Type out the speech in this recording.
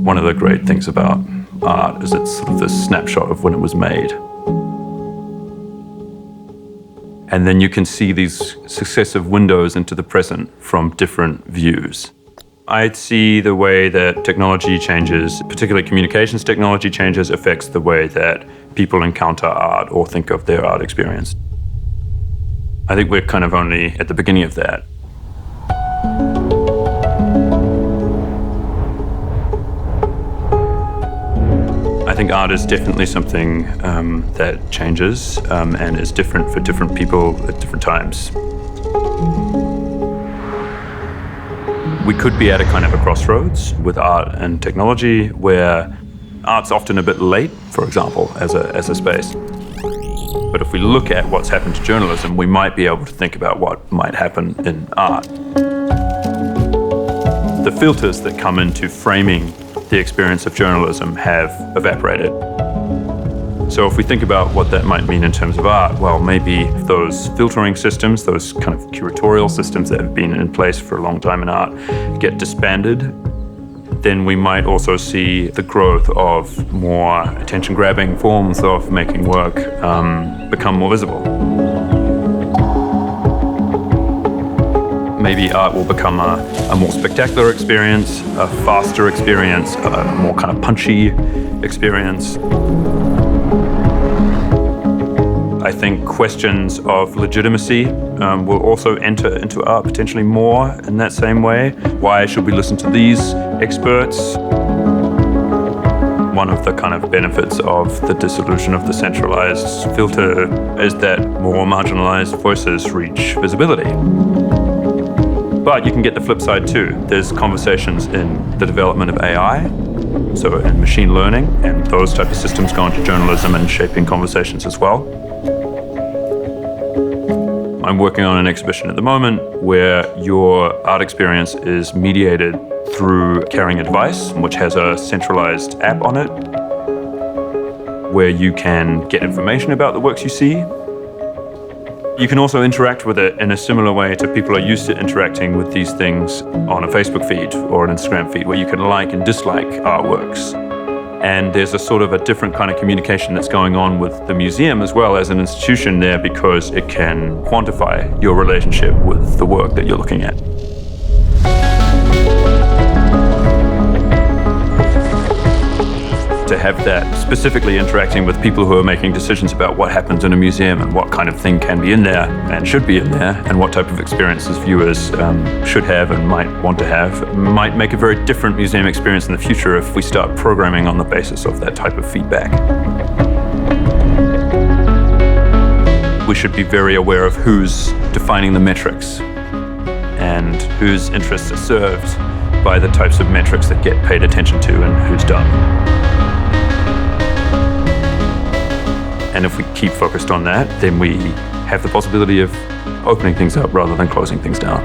One of the great things about art is it's sort of this snapshot of when it was made. And then you can see these successive windows into the present from different views. I see the way that technology changes, particularly communications technology changes, affects the way that people encounter art or think of their art experience. I think we're kind of only at the beginning of that. I think art is definitely something that changes and is different for different people at different times. We could be at a kind of a crossroads with art and technology where art's often a bit late, for example, as a space. But if we look at what's happened to journalism, we might be able to think about what might happen in art. The filters that come into framing the experience of journalism have evaporated. So if we think about what that might mean in terms of art, well, maybe those filtering systems, those kind of curatorial systems that have been in place for a long time in art get disbanded, then we might also see the growth of more attention-grabbing forms of making work become more visible. Maybe art will become a more spectacular experience, a faster experience, a more kind of punchy experience. I think questions of legitimacy will also enter into art potentially more in that same way. Why should we listen to these experts? One of the kind of benefits of the dissolution of the centralized filter is that more marginalized voices reach visibility. But you can get the flip side too. There's conversations in the development of AI, so in machine learning, and those type of systems go into journalism and shaping conversations as well. I'm working on an exhibition at the moment where your art experience is mediated through carrying a device, which has a centralized app on it, where you can get information about the works you see. You can also interact with it in a similar way to people are used to interacting with these things on a Facebook feed or an Instagram feed, where you can like and dislike artworks. And there's a sort of a different kind of communication that's going on with the museum as well as an institution there, because it can quantify your relationship with the work that you're looking at. To have that specifically interacting with people who are making decisions about what happens in a museum and what kind of thing can be in there and should be in there, and what type of experiences viewers should have and might want to have, might make a very different museum experience in the future if we start programming on the basis of that type of feedback. We should be very aware of who's defining the metrics and whose interests are served by the types of metrics that get paid attention to and who's don't. And if we keep focused on that, then we have the possibility of opening things up rather than closing things down.